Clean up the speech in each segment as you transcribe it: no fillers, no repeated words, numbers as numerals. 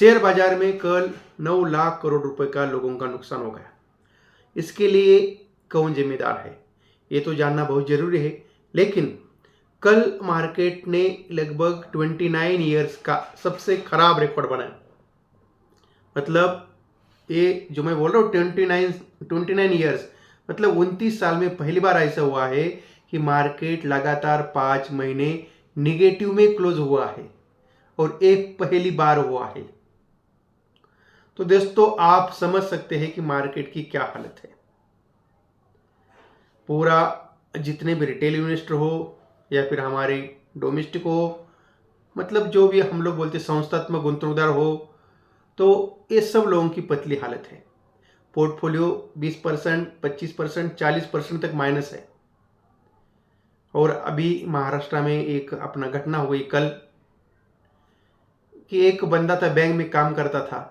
Share बाजार में कल 9 लाख करोड़ रुपए का लोगों का नुकसान हो गया। इसके लिए कौन जिम्मेदार है ये तो जानना बहुत जरूरी है। लेकिन कल मार्केट ने लगभग 29 ईयर्स का सबसे खराब रिकॉर्ड बनाया। मतलब ये जो मैं बोल रहा हूँ 29 ईयर्स मतलब 29 साल में पहली बार ऐसा हुआ है कि मार्केट लगातार 5 महीने निगेटिव में क्लोज हुआ है और एक पहली बार हुआ है। तो दोस्तों आप समझ सकते हैं कि मार्केट की क्या हालत है। पूरा जितने भी रिटेल इन्वेस्टर हो या फिर हमारे डोमेस्टिक हो, मतलब जो भी हम लोग बोलते संस्थात्मक गुंतवणूकदार हो, तो ये सब लोगों की पतली हालत है। पोर्टफोलियो 20%, 25%, 40% तक माइनस है। और अभी महाराष्ट्र में एक अपना घटना हुई कल कि एक बंदा था, बैंक में काम करता था।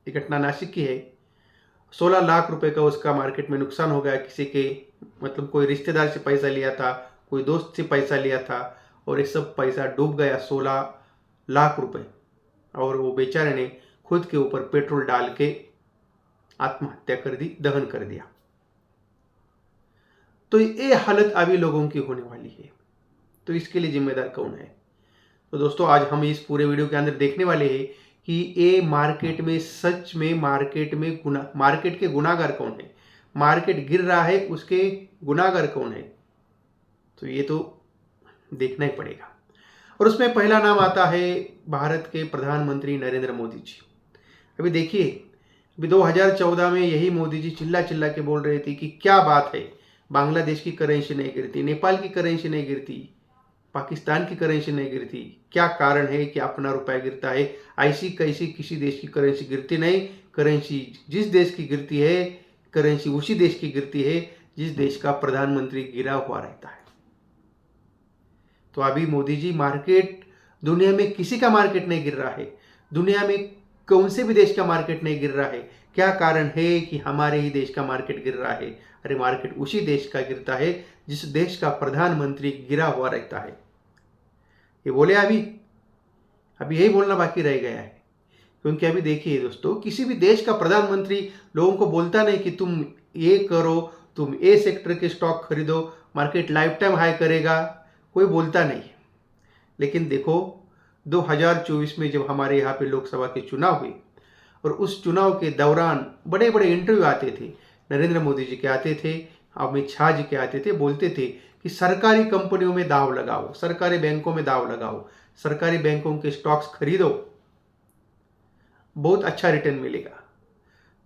ये घटना नासिक की है। 16 लाख रुपए का उसका मार्केट में नुकसान हो गया। किसी के मतलब कोई रिश्तेदार से पैसा लिया था, कोई दोस्त से पैसा लिया था और ये सब पैसा डूब गया, 16 लाख रुपए। और वो बेचारे ने खुद के ऊपर पेट्रोल डाल के आत्महत्या कर दी, दहन कर दिया। तो ये हालत अभी लोगों की होने वाली है। तो इसके लिए जिम्मेदार कौन है? तो दोस्तों आज हम इस पूरे वीडियो के अंदर देखने वाले हैं कि ये मार्केट में सच में मार्केट के गुनाहगार कौन है। मार्केट गिर रहा है, उसके गुनाहगार कौन है, तो ये तो देखना ही पड़ेगा। और उसमें पहला नाम आता है भारत के प्रधानमंत्री नरेंद्र मोदी जी। अभी देखिए, अभी 2014 में यही मोदी जी चिल्ला चिल्ला के बोल रहे थे कि क्या बात है, बांग्लादेश की करेंसी नहीं गिरती, नेपाल की करेंसी नहीं गिरती, पाकिस्तान की करेंसी नहीं गिरती, क्या कारण है कि अपना रुपया गिरता है? ऐसी कैसी किसी देश की करेंसी गिरती नहीं। करेंसी जिस देश की गिरती है, करेंसी उसी देश की गिरती है जिस देश का प्रधानमंत्री गिरा हुआ रहता है। तो अभी मोदी जी, मार्केट दुनिया में किसी का मार्केट नहीं गिर रहा है, दुनिया में कौन से भी देश का मार्केट नहीं गिर रहा है। क्या कारण है कि हमारे ही देश का मार्केट गिर रहा है? अरे मार्केट उसी देश का गिरता है जिस देश का प्रधानमंत्री गिरा हुआ रहता है। ये बोले अभी यही बोलना बाकी रह गया है। क्योंकि अभी देखिए दोस्तों, किसी भी देश का प्रधानमंत्री लोगों को बोलता नहीं कि तुम ये करो, तुम ए सेक्टर के स्टॉक खरीदो, मार्केट लाइफ टाइम हाई करेगा, कोई बोलता नहीं। लेकिन देखो 2024 में जब हमारे यहाँ पे लोकसभा के चुनाव हुए और उस चुनाव के दौरान बड़े बड़े इंटरव्यू आते थे, नरेंद्र मोदी जी के आते थे, अमित शाह जी के आते थे, बोलते थे कि सरकारी कंपनियों में दाव लगाओ, सरकारी बैंकों में दाव लगाओ, सरकारी बैंकों के स्टॉक्स खरीदो, बहुत अच्छा रिटर्न मिलेगा।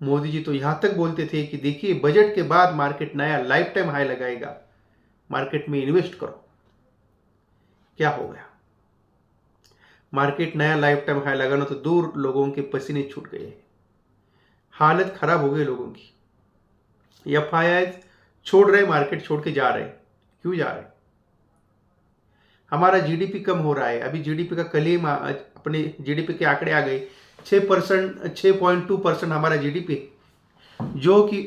मोदी जी तो यहां तक बोलते थे कि देखिए बजट के बाद मार्केट नया लाइफ टाइम हाई लगाएगा, मार्केट में इन्वेस्ट करो। क्या हो गया? मार्केट नया लाइफ टाइम हाई लगाना तो दूर, लोगों के पसीने छूट गए, हालत खराब हो गई लोगों की। एफआईआई छोड़ रहे, मार्केट छोड़ के जा रहे। क्यों जा रहे? हमारा जीडीपी कम हो रहा है। अभी जीडीपी का कल ही अपने जीडीपी के आंकड़े आ गए, 6.2% हमारा जीडीपी, जो कि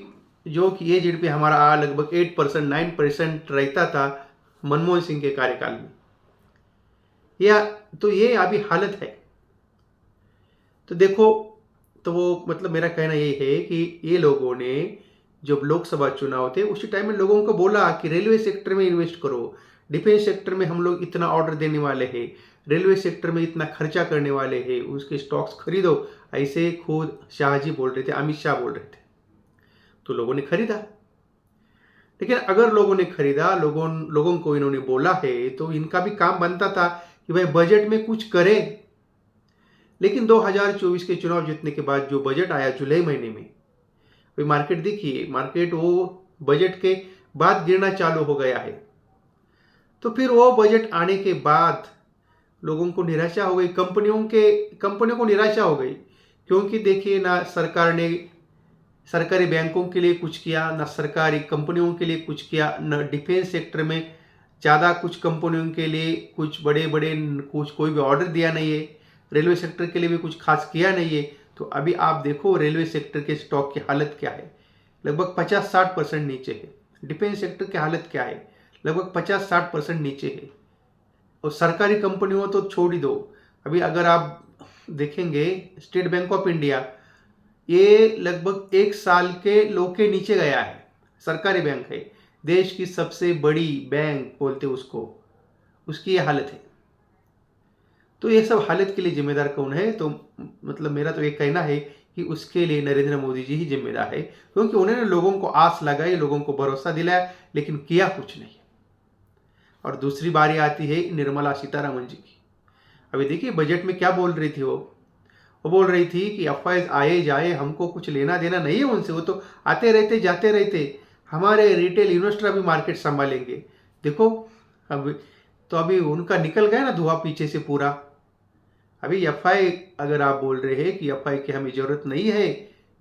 ये जीडीपी हमारा लगभग 8%, 9% रहता था मनमोहन सिंह के कार्यकाल में। तो ये अभी हालत है। तो देखो, तो वो मतलब मेरा कहना ये है कि ये लोगों ने जब लोकसभा चुनाव थे उसी टाइम में लोगों को बोला कि रेलवे सेक्टर में इन्वेस्ट करो, डिफेंस सेक्टर में हम लोग इतना ऑर्डर देने वाले हैं, रेलवे सेक्टर में इतना खर्चा करने वाले हैं, उसके स्टॉक्स खरीदो। ऐसे खुद शाह जी बोल रहे थे, अमित शाह बोल रहे थे, तो लोगों ने खरीदा। लेकिन अगर लोगों ने खरीदा, लोगों को इन्होंने बोला है, तो इनका भी काम बनता था कि भाई बजट में कुछ करें। लेकिन 2024 के चुनाव जीतने के बाद जो बजट आया जुलाई महीने में, भाई मार्केट देखिए, मार्केट वो बजट के बाद गिरना चालू हो गया है। तो फिर वो बजट आने के बाद लोगों को निराशा हो गई, कंपनियों को निराशा हो गई। क्योंकि देखिए, ना सरकार ने सरकारी बैंकों के लिए कुछ किया, ना सरकारी कंपनियों के लिए कुछ किया, न डिफेंस सेक्टर में ज़्यादा कुछ कंपनियों के लिए कुछ बड़े कोई भी ऑर्डर दिया नहीं है, रेलवे सेक्टर के लिए भी कुछ खास किया नहीं है। तो अभी आप देखो रेलवे सेक्टर के स्टॉक की हालत क्या है, लगभग 50-60% नीचे है। डिफेंस सेक्टर की हालत क्या है, लगभग 50-60% नीचे है। और सरकारी कंपनियों तो छोड़ ही दो। अभी अगर आप देखेंगे स्टेट बैंक ऑफ इंडिया, ये लगभग 1 साल के लो के नीचे गया है। सरकारी बैंक है, देश की सबसे बड़ी बैंक बोलते उसको, उसकी ये हालत है। तो ये सब हालत के लिए जिम्मेदार कौन है? तो मतलब मेरा तो ये कहना है कि उसके लिए नरेंद्र मोदी जी ही जिम्मेदार है, क्योंकि उन्होंने लोगों को आस लगाई, लोगं को भरोसा दिलाया, लेकिन किया कुछ नहीं। और दूसरी बारी आती है निर्मला सीतारमण जी की। अभी देखिए बजट में क्या बोल रही थी वो बोल रही थी कि एफआईज आए जाए, हमको कुछ लेना देना नहीं है उनसे, वो तो आते रहते जाते रहते, हमारे रिटेल इन्वेस्टर अभी मार्केट संभालेंगे। देखो अभी उनका निकल गया ना धुआं पीछे से पूरा। अभी एफआई अगर आप बोल रहे हैं कि एफआई की हमें जरूरत नहीं है,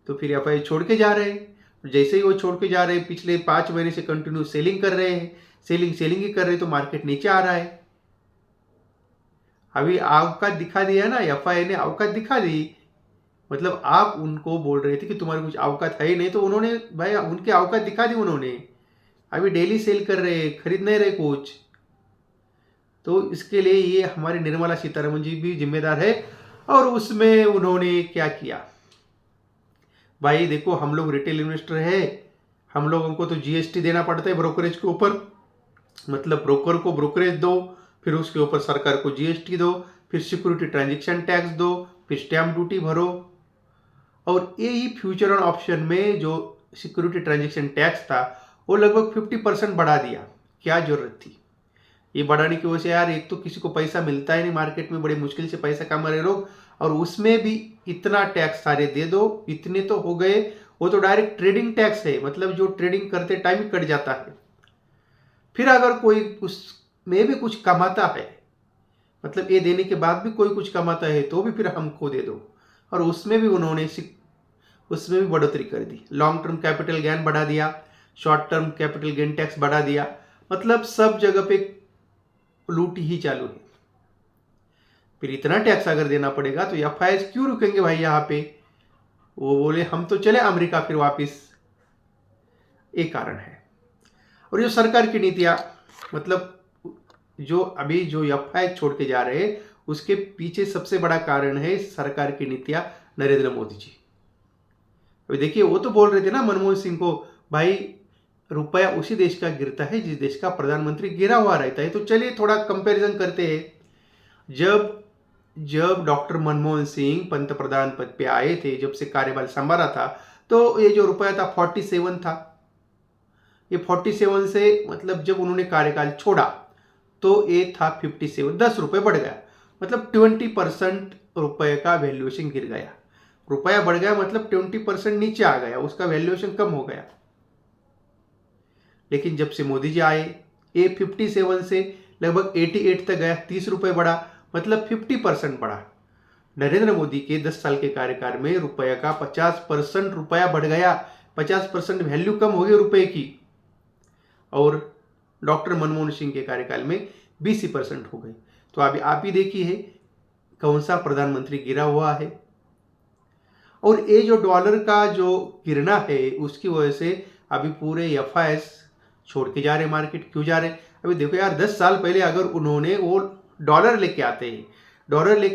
तो फिर एफआई छोड़ के जा रहे हैं। जैसे ही वो छोड़ के जा रहे हैं, पिछले 5 महीने से कंटिन्यू सेलिंग कर रहे हैं, सेलिंग ही कर रहे हैं, तो मार्केट नीचे आ रहा है। अभी औकात दिखा दिया ना, एफआई ने औकात दिखा दी। मतलब आप उनको बोल रहे थे कि तुम्हारे कुछ औकात है ही नहीं, तो उन्होंने भाई उनके औकात दिखा दी उन्होंने। अभी डेली सेल कर रहे, खरीद नहीं रहे कुछ। तो इसके लिए ये हमारी निर्मला सीतारमण जी भी जिम्मेदार है। और उसमें उन्होंने क्या किया भाई, देखो हम लोग रिटेल इन्वेस्टर है, हम लोगों को तो जीएसटी देना पड़ता है ब्रोकरेज के ऊपर। मतलब ब्रोकर को ब्रोकरेज दो, फिर उसके ऊपर सरकार को जीएसटी दो, फिर सिक्योरिटी ट्रांजैक्शन टैक्स दो, फिर स्टैम्प ड्यूटी भरो। और यही फ्यूचर ऑन ऑप्शन में जो सिक्योरिटी ट्रांजैक्शन टैक्स था, वो लगभग 50% बढ़ा दिया। क्या जरूरत थी ये बढ़ाने की वजह से? यार एक तो किसी को पैसा मिलता ही नहीं मार्केट में, बड़े मुश्किल से पैसा कमा रहे लोग, और उसमें भी इतना टैक्स सारे दे दो। इतने तो हो गए, वो तो डायरेक्ट ट्रेडिंग टैक्स है, मतलब जो ट्रेडिंग करते टाइम ही कट जाता है। फिर अगर कोई उसमें भी कुछ कमाता है, मतलब ये देने के बाद भी कोई कुछ कमाता है, तो भी फिर हमको दे दो। और उसमें भी उन्होंने उसमें भी बढ़ोतरी कर दी। लॉन्ग टर्म कैपिटल गेन बढ़ा दिया, short term capital gain tax बढ़ा दिया। मतलब सब जगह पे लूट ही चालू है। फिर इतना टैक्स अगर देना पड़ेगा तो एफआईएस क्यों रुकेंगे भाई यहाँ पे? वो बोले हम तो चले अमेरिका फिर वापिस। एक कारण है। और जो सरकार की नीतियां, मतलब जो अभी जो एफआईएस छोड़ के जा रहे हैं, उसके पीछे सबसे बड़ा कारण है सरकार की नीतियां, नरेंद्र मोदी जी। अभी देखिए वो तो बोल रहे थे ना मनमोहन सिंह को, भाई रुपया उसी देश का गिरता है जिस देश का प्रधानमंत्री गिरा हुआ रहता है। तो चलिए थोड़ा कंपैरिजन करते हैं। जब डॉक्टर मनमोहन सिंह पंतप्रधान पद पे आए थे, जब से कार्यभार संभाला था, तो ये जो रुपया था 47 था। ये 47 से मतलब जब उन्होंने कार्यकाल छोड़ा तो ये था 57, 10 रुपये बढ़ गया। मतलब 20% रुपये का वैल्यूएशन गिर गया। रुपया बढ़ गया मतलब 20% नीचे आ गया, उसका वैल्यूएशन कम हो गया। लेकिन जब से मोदी जी आए, ये 57 से लगभग 88 तक गया, 30 रुपये बढ़ा, मतलब 50% बढ़ा। नरेंद्र मोदी के 10 साल के कार्यकाल में रुपये का 50% रुपया बढ़ गया, 50% वैल्यू कम हो गई रुपये की। और डॉक्टर मनमोहन सिंह के कार्यकाल में 20% हो गई। तो अभी आप ही देखिए कौन सा प्रधानमंत्री गिरा हुआ है। और ये जो डॉलर का जो गिरना है, उसकी वजह से अभी पूरे एफआईएस छोड़ के जा रहे मार्केट। क्यों जा रहे? अभी देखो यार, 10 साल पहले अगर उन्होंने वो डॉलर लेके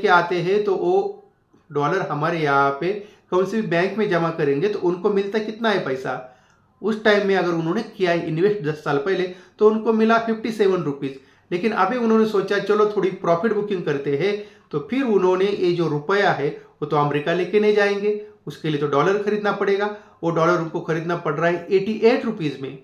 आते हैं तो वो डॉलर हमारे यहाँ पे कौन से भी बैंक में जमा करेंगे तो उनको मिलता कितना है पैसा? उस टाइम में अगर उन्होंने किया इन्वेस्ट 10 साल पहले तो उनको मिला 57 रुपीज़। लेकिन अभी उन्होंने सोचा चलो थोड़ी प्रॉफिट बुकिंग करते हैं, तो फिर उन्होंने ये जो रुपया है वो तो अमेरिका लेके नहीं जाएंगे, उसके लिए तो डॉलर खरीदना पड़ेगा। वो डॉलर उनको खरीदना पड़ रहा है 88 रुपीज़ में,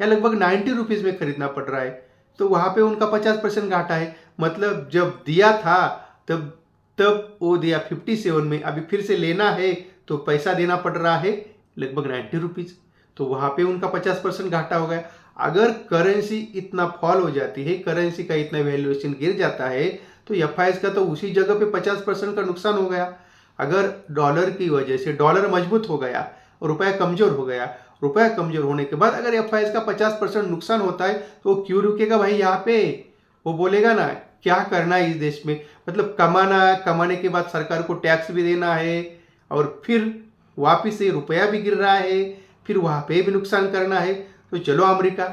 या लगभग 90 रुपीज़ में खरीदना पड़ रहा है। तो वहाँ पे उनका 50% घाटा है। मतलब जब दिया था तब वो दिया 57 में, अभी फिर से लेना है तो पैसा देना पड़ रहा है लगभग 90 रुपीज़। तो वहाँ पे उनका 50% घाटा हो गया। अगर करेंसी इतना फॉल हो जाती है, करेंसी का इतना वैल्यूएशन गिर जाता है, तो एफआईएस का तो उसी जगह पे 50% का नुकसान हो गया। अगर डॉलर की वजह से डॉलर मजबूत हो गया और रुपया कमजोर हो गया, रुपया कमजोर होने के बाद अगर एफआईएस का 50% नुकसान होता है, तो वो क्यों रुकेगा भाई यहाँ पे? वो बोलेगा ना क्या करना है इस देश में, मतलब कमाने के बाद सरकार को टैक्स भी देना है, और फिर वापिस से रुपया भी गिर रहा है, फिर वहाँ पे भी नुकसान करना है। तो चलो अमेरिका,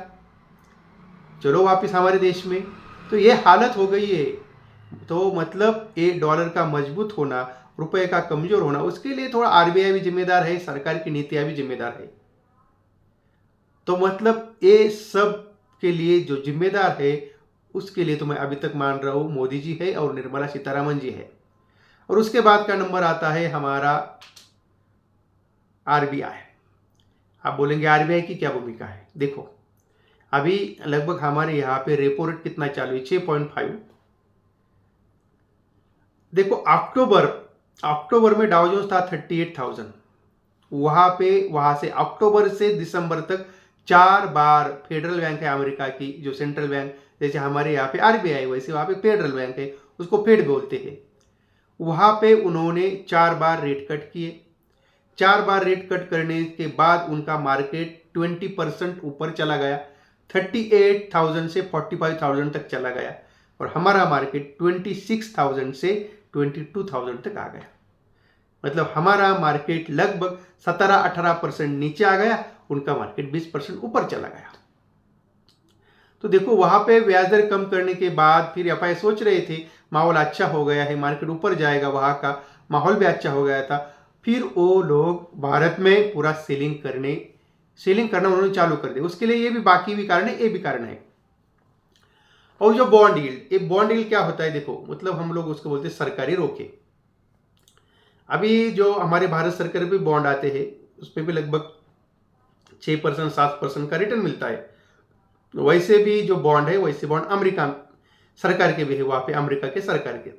चलो वापिस हमारे देश में। तो ये हालत हो गई है। तो मतलब ये डॉलर का मजबूत होना, रुपए का कमजोर होना, उसके लिए थोड़ा आरबीआई भी जिम्मेदार है, सरकार की नीतियां भी जिम्मेदार है। तो मतलब ये सब के लिए जो जिम्मेदार है उसके लिए तो मैं अभी तक मान रहा हूं मोदी जी है और निर्मला सीतारमण जी है। और उसके बाद का नंबर आता है हमारा आरबीआई। आप बोलेंगे आरबीआई की क्या भूमिका है? देखो अभी लगभग हमारे यहाँ पे रेपो रेट कितना चालू है? 6.5। देखो अक्टूबर में डाउ जोन्स था 38,000। वहां से अक्टूबर से दिसंबर तक 4 बार फेडरल बैंक है अमेरिका की, जो सेंट्रल बैंक, जैसे हमारे यहाँ पे आरबीआई वैसे वहां पे फेडरल बैंक है, उसको फेड बोलते हैं। वहां पे उन्होंने 4 बार रेट कट किए। 4 बार रेट कट करने के बाद उनका मार्केट 20% ऊपर चला गया, 38,000 से 45,000 तक चला गया। और हमारा मार्केट 26,000 से 22,000 तक आ गया। मतलब हमारा मार्केट लगभग 17-18% नीचे आ गया, उनका मार्केट 20% ऊपर चला गया। तो देखो वहां पे ब्याज दर कम करने के बाद फिर एफआई सोच रहे थे माहौल अच्छा हो गया है, मार्केट ऊपर जाएगा, वहां का माहौल भी अच्छा हो गया था। फिर वो लोग भारत में पूरा सेलिंग करना उन्होंने चालू कर दिया। उसके लिए ये भी बाकी भी कारण है, ये भी कारण है। और जो बॉन्ड यील्ड, ये बॉन्ड यील्ड क्या होता है? देखो मतलब हम लोग उसको बोलते हैं सरकारी रोके। अभी जो हमारे भारत सरकार पे बॉन्ड आते हैं उस पर भी लगभग 6% 7% का रिटर्न मिलता है। वैसे भी जो बॉन्ड है वैसे बॉन्ड अमेरिका सरकार के भी है, वहां पे अमेरिका के सरकार के।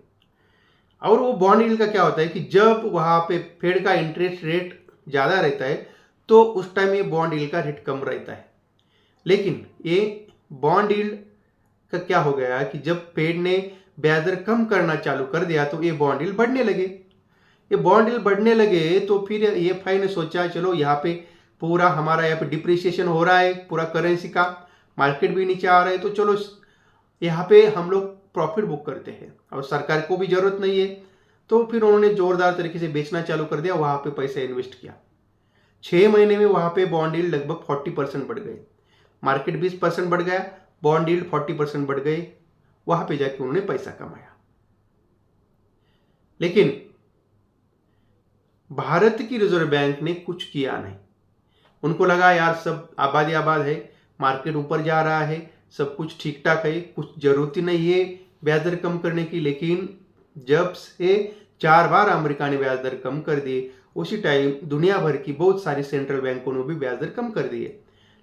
और वो बॉन्ड यील्ड का क्या होता है कि जब वहां पे फेड का इंटरेस्ट रेट ज्यादा रहता है तो उस टाइम ये बॉन्ड यील्ड का रेट कम रहता है। लेकिन ये बॉन्ड यील्ड का क्या हो गया कि जब फेड ने ब्याज दर कम करना चालू कर दिया तो ये बॉन्ड यील्ड बढ़ने लगे। ये बॉन्ड यील्ड बढ़ने लगे तो फिर एफआई ने सोचा चलो यहाँ पे पूरा हमारा यहाँ पे डिप्रिसिएशन हो रहा है, पूरा करेंसी का मार्केट भी नीचे आ रहा है, तो चलो यहाँ पे हम लोग प्रॉफिट बुक करते हैं और सरकार को भी जरूरत नहीं है। तो फिर उन्होंने जोरदार तरीके से बेचना चालू कर दिया, वहां पे पैसा इन्वेस्ट किया। 6 महीने में वहां पे बॉन्ड यील्ड लगभग 40% बढ़ गए, मार्केट 20% बढ़ गया, बॉन्ड यील्ड 40% बढ़ गए। वहां पे जाके उन्होंने पैसा कमाया। लेकिन भारत की रिजर्व बैंक ने कुछ किया नहीं। उनको लगा यार सब आबादी आबाद है, मार्केट ऊपर जा रहा है, सब कुछ ठीक ठाक है, कुछ जरूरत ही नहीं है ब्याज दर कम करने की। लेकिन जब से 4 बार अमेरिका ने ब्याज दर कम कर दिए, उसी टाइम दुनिया भर की बहुत सारी सेंट्रल बैंकों ने भी ब्याज दर कम कर दिए।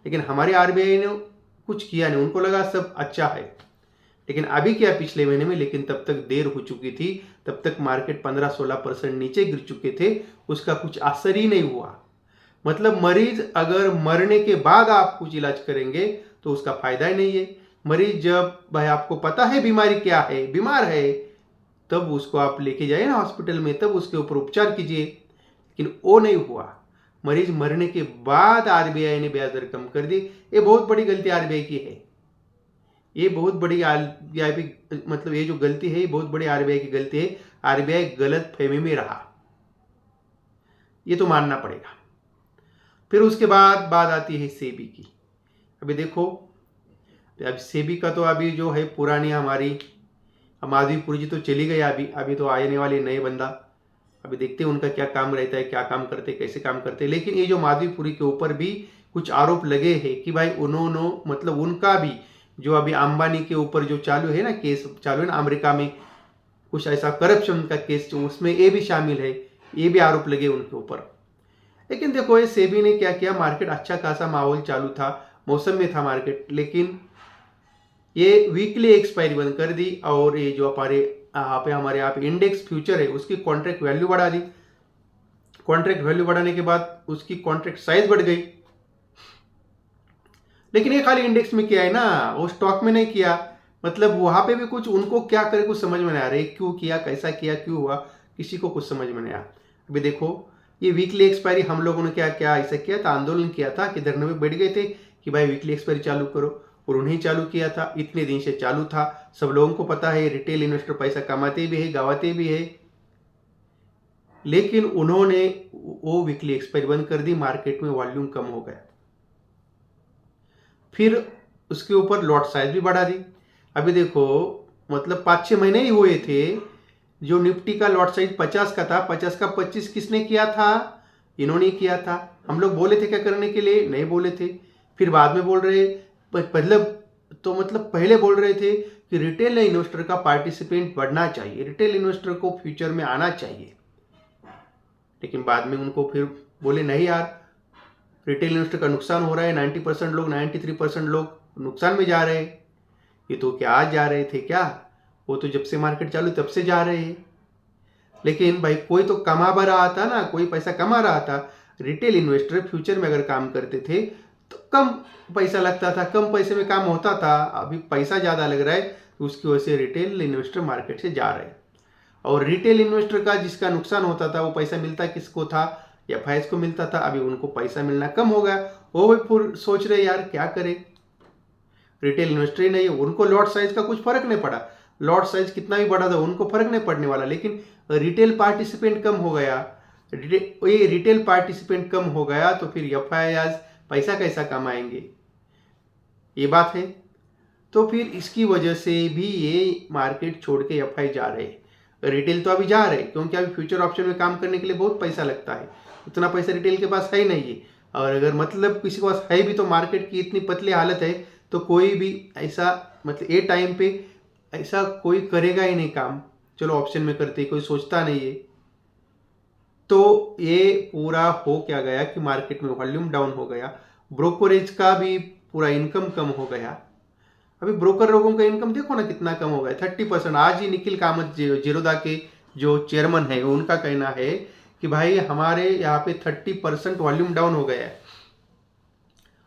लेकिन हमारे आरबीआई ने कुछ किया नहीं, उनको लगा सब अच्छा है। लेकिन अभी क्या पिछले महीने में, लेकिन तब तक देर हो चुकी थी, तब तक मार्केट 15-16% नीचे गिर चुके थे, उसका कुछ असर ही नहीं हुआ। मतलब मरीज अगर मरने के बाद आप कुछ इलाज करेंगे तो उसका फायदा ही नहीं है। मरीज जब भाई आपको पता है बीमारी क्या है, बीमार है, तब उसको आप लेके जाइए ना हॉस्पिटल में, तब उसके ऊपर उपचार कीजिए। लेकिन वो नहीं हुआ, मरीज मरने के बाद आरबीआई ने ब्याज दर कम कर दी। ये बहुत बड़ी गलती आरबीआई की है। ये बहुत बड़ी आरबीआई, मतलब ये जो गलती है ये बहुत बड़ी आरबीआई की गलती है। आरबीआई गलत फहमी में रहा, ये तो मानना पड़ेगा। फिर उसके बाद बात आती है सेबी की। अभी देखो अब सेबी का तो अभी जो है पुरानी हमारी माधवीपुरी जी तो चली गई, अभी तो आने वाले नए बंदा, अभी देखते हैं उनका क्या काम रहता है, क्या काम करते, कैसे काम करते। लेकिन ये जो माधवीपुरी के ऊपर भी कुछ आरोप लगे हैं कि भाई उन्होंने, मतलब उनका भी जो अभी अंबानी के ऊपर जो चालू है ना, केस चालू है ना अमेरिका में, कुछ ऐसा करप्शन का केस जो उसमें ये भी शामिल है, ये भी आरोप लगे उनके ऊपर। लेकिन देखो ये सेबी ने क्या किया, मार्केट अच्छा खासा माहौल चालू था, मौसम में था मार्केट, लेकिन ये वीकली एक्सपायरी बंद कर दी। और ये जो हमारे यहाँ पे इंडेक्स फ्यूचर है उसकी कॉन्ट्रैक्ट वैल्यू बढ़ा दी। कॉन्ट्रैक्ट वैल्यू बढ़ाने के बाद उसकी कॉन्ट्रैक्ट साइज बढ़ गई। लेकिन ये खाली इंडेक्स में किया है ना, वो स्टॉक में नहीं किया। मतलब वहां पे भी कुछ उनको क्या करे कुछ समझ में नहीं आ रहा है, क्यों किया, कैसा किया, क्यों हुआ, किसी को कुछ समझ में नहीं आया। अभी देखो ये वीकली एक्सपायरी हम लोगों ने क्या क्या ऐसा किया था, आंदोलन किया था कि धरने में बैठ गए थे कि भाई वीकली एक्सपायरी चालू करो, और उन्हें चालू किया था। इतने दिन से चालू था, सब लोगों को पता है, रिटेल इन्वेस्टर पैसा कमाते भी है, गवाते भी है। लेकिन उन्होंने वो वीकली एक्सपायरी बंद कर दी, मार्केट में वॉल्यूम कम हो गया। फिर उसके ऊपर लॉट साइज भी बढ़ा दी। अभी देखो मतलब 5-6 महीने ही हुए थे जो निफ्टी का लॉट साइज 50 का था, 50 का 25 किसने किया था? इन्होंने किया था। हम लोग बोले थे क्या करने के लिए? नहीं बोले थे। फिर बाद में बोल रहे, पहले बोल रहे थे कि रिटेल इन्वेस्टर का पार्टिसिपेंट बढ़ना चाहिए, रिटेल इन्वेस्टर को फ्यूचर में आना चाहिए। लेकिन बाद में उनको फिर बोले नहीं यार, रिटेल इन्वेस्टर का नुकसान हो रहा है, 90% लोग 93% लोग नुकसान में जा रहे हैं। ये तो क्या आज जा रहे थे क्या? वो तो जब से मार्केट चालू तब से जा रहे हैं। लेकिन भाई कोई तो कमा रहा था ना, कोई पैसा कमा रहा था। रिटेल इन्वेस्टर फ्यूचर में अगर काम करते थे तो कम पैसा लगता था, कम पैसे में काम होता था। अभी पैसा ज़्यादा लग रहा है तो उसकी वजह से रिटेल इन्वेस्टर मार्केट से जा रहे हैं। और रिटेल इन्वेस्टर का जिसका नुकसान होता था वो पैसा मिलता किसको था? एफआईएस को मिलता था। अभी उनको पैसा मिलना कम हो गया, वो भी फिर सोच रहे यार क्या करें, रिटेल इन्वेस्टर ही नहीं है, उनको लॉट साइज का कुछ फर्क नहीं पड़ा। लॉट साइज कितना भी बड़ा था उनको फर्क नहीं पड़ने वाला। लेकिन रिटेल पार्टिसिपेंट कम हो गया, ये रिटेल पार्टिसिपेंट कम हो गया तो फिर एफआईआईज पैसा कैसा कमाएंगे? ये बात है। तो फिर इसकी वजह से भी ये मार्केट छोड़ के एफआई जा रहे हैं। रिटेल तो अभी जा रहे हैं क्योंकि अभी फ्यूचर ऑप्शन में काम करने के लिए बहुत पैसा लगता है, उतना पैसा रिटेल के पास है नहीं है। और अगर मतलब किसी के पास है भी तो मार्केट की इतनी पतली हालत है तो कोई भी ऐसा मतलब ये टाइम पे ऐसा कोई करेगा ही नहीं काम, चलो ऑप्शन में करते, कोई सोचता नहीं है। तो ये पूरा हो क्या गया कि मार्केट में वॉल्यूम डाउन हो गया, ब्रोकरेज का भी पूरा इनकम कम हो गया। अभी ब्रोकर लोगों का इनकम देखो ना कितना कम हो गया, 30%। आज ही निखिल कामत जीरोधा के जो चेयरमैन है उनका कहना है कि भाई हमारे यहाँ पे 30% वॉल्यूम डाउन हो गया है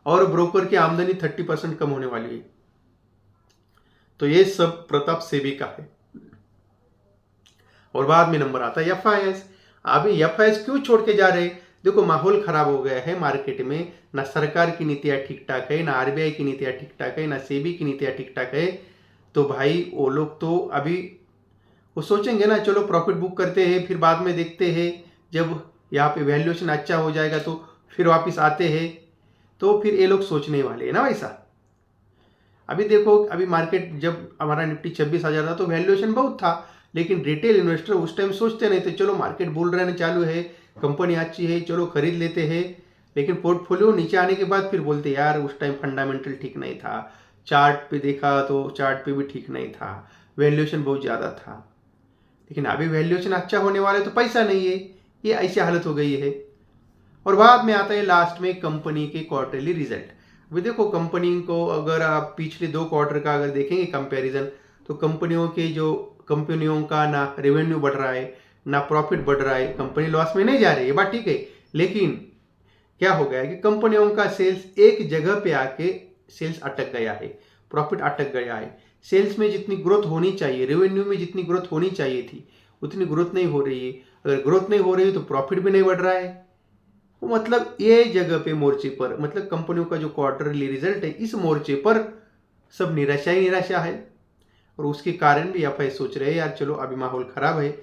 और ब्रोकर की आमदनी 30% कम होने वाली है। तो ये सब प्रताप सेबी का है। और बाद में नंबर आता है एफआईएस। अभी एफआईएस क्यों छोड़ के जा रहे? देखो माहौल खराब हो गया है मार्केट में, ना सरकार की नीतियां ठीक ठाक है, ना आरबीआई की नीतियां ठीक ठाक है, ना सेबी की नीतियां ठीक ठाक है। तो भाई वो लोग तो अभी वो सोचेंगे ना चलो प्रॉफिट बुक करते हैं, फिर बाद में देखते हैं जब यहाँ पे वैल्यूएशन अच्छा हो जाएगा तो फिर वापस आते हैं। तो फिर ये लोग सोचने वाले है ना वैसा। अभी देखो अभी मार्केट जब हमारा निफ्टी 26,000 था तो वैल्यूएशन बहुत था, लेकिन रिटेल इन्वेस्टर उस टाइम सोचते नहीं थे चलो मार्केट बुल रन चालू है, कंपनी अच्छी है, चलो खरीद लेते हैं। लेकिन पोर्टफोलियो नीचे आने के बाद फिर बोलते यार उस टाइम फंडामेंटल ठीक नहीं था, चार्ट पे देखा तो चार्ट पे भी ठीक नहीं था, वैल्यूएशन बहुत ज़्यादा था। लेकिन अभी वैल्यूएशन अच्छा होने वाला है तो पैसा नहीं है, ये ऐसी हालत हो गई है। और बाद में आता है लास्ट में कंपनी के क्वार्टरली रिजल्ट। अभी देखो कंपनी को अगर आप पिछले 2 क्वार्टर का अगर देखेंगे कंपैरिजन तो कंपनियों का ना रेवेन्यू बढ़ रहा है ना प्रॉफिट बढ़ रहा है, कंपनी लॉस में नहीं जा रही है, बात ठीक है। लेकिन क्या हो गया है कि कंपनियों का सेल्स एक जगह पे आके सेल्स अटक गया है, प्रॉफिट अटक गया है। सेल्स में जितनी ग्रोथ होनी चाहिए, रेवेन्यू में जितनी ग्रोथ होनी चाहिए थी उतनी ग्रोथ नहीं हो रही है। अगर ग्रोथ नहीं हो रही है तो प्रॉफिट भी नहीं बढ़ रहा है। मतलब ये जगह पे मोर्चे पर मतलब कंपनियों का जो क्वार्टरली रिजल्ट है इस मोर्चे पर सब निराशा ही निराशा है। और उसके कारण भी एफआई सोच रहे हैं यार चलो अभी माहौल खराब है,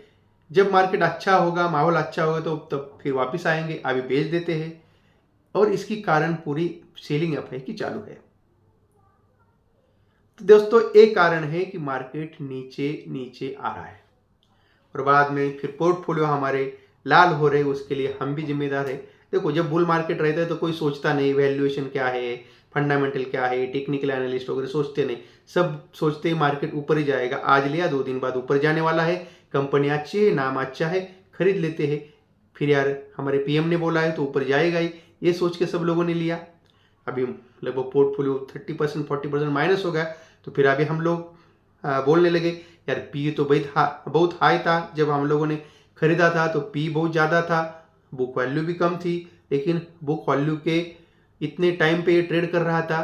जब मार्केट अच्छा होगा, माहौल अच्छा होगा तो तब फिर वापस आएंगे, अभी बेच देते हैं। और इसकी कारण पूरी सेलिंग एफआई की चालू है। तो दोस्तों एक कारण है कि मार्केट नीचे नीचे आ रहा है और बाद में फिर पोर्टफोलियो हमारे लाल हो रहे, उसके लिए हम भी जिम्मेदार है। देखो जब बुल मार्केट रहता है तो कोई सोचता नहीं वैल्यूएशन क्या है, फंडामेंटल क्या है, टेक्निकल एनालिस्ट वगैरह सोचते नहीं, सब सोचते मार्केट ऊपर ही जाएगा, आज लिया 2 दिन बाद ऊपर जाने वाला है, कंपनी अच्छी है, नाम अच्छा है, खरीद लेते हैं। फिर यार हमारे पीएम ने बोला है तो ऊपर जाएगा ही, ये सोच के सब लोगों ने लिया। अभी लगभग पोर्टफोलियो 30% 40% माइनस हो गया। तो फिर अभी हम लोग बोलने लगे यार पी तो बहुत हाई था, जब हम लोगों ने खरीदा था तो पी बहुत ज़्यादा था, बुक वैल्यू भी कम थी, लेकिन बुक वैल्यू के इतने टाइम पे ये ट्रेड कर रहा था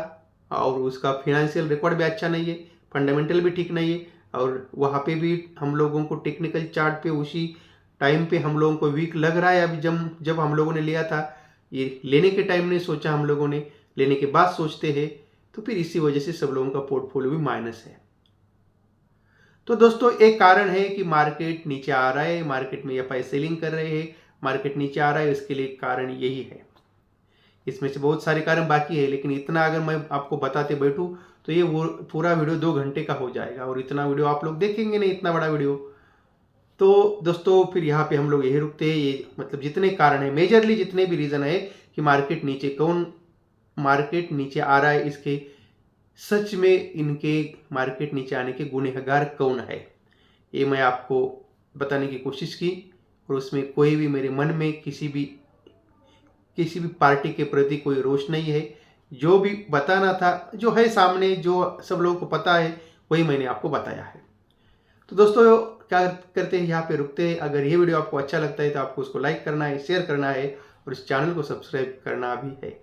और उसका फिनेंशियल रिकॉर्ड भी अच्छा नहीं है, फंडामेंटल भी ठीक नहीं है। और वहाँ पे भी हम लोगों को टेक्निकल चार्ट पे उसी टाइम पे हम लोगों को वीक लग रहा है। अभी जब हम लोगों ने लिया था, ये लेने के टाइम नहीं सोचा हम लोगों ने, लेने के बाद सोचते हैं, तो फिर इसी वजह से सब लोगों का पोर्टफोलियो भी माइनस है। तो दोस्तों एक कारण है कि मार्केट नीचे आ रहा है, मार्केट में एफआई सेलिंग कर रहे हैं, मार्केट नीचे आ रहा है, इसके लिए कारण यही है। इसमें से बहुत सारे कारण बाकी है, लेकिन इतना अगर मैं आपको बताते बैठूं तो ये वो पूरा वीडियो 2 घंटे का हो जाएगा और इतना वीडियो आप लोग देखेंगे नहीं, इतना बड़ा वीडियो। तो दोस्तों फिर यहाँ पे हम लोग यही रुकते हैं। ये मतलब जितने कारण है, मेजरली जितने भी रीज़न है कि मार्केट नीचे आ रहा है, इसके सच में इनके मार्केट नीचे आने के गुनहगार कौन है, ये मैं आपको बताने की कोशिश की। और उसमें कोई भी मेरे मन में किसी भी पार्टी के प्रति कोई रोष नहीं है। जो भी बताना था, जो है सामने, जो सब लोगों को पता है, वही मैंने आपको बताया है। तो दोस्तों क्या करते हैं, यहाँ पे रुकते हैं। अगर ये वीडियो आपको अच्छा लगता है तो आपको उसको लाइक करना है, शेयर करना है और इस चैनल को सब्सक्राइब करना भी है।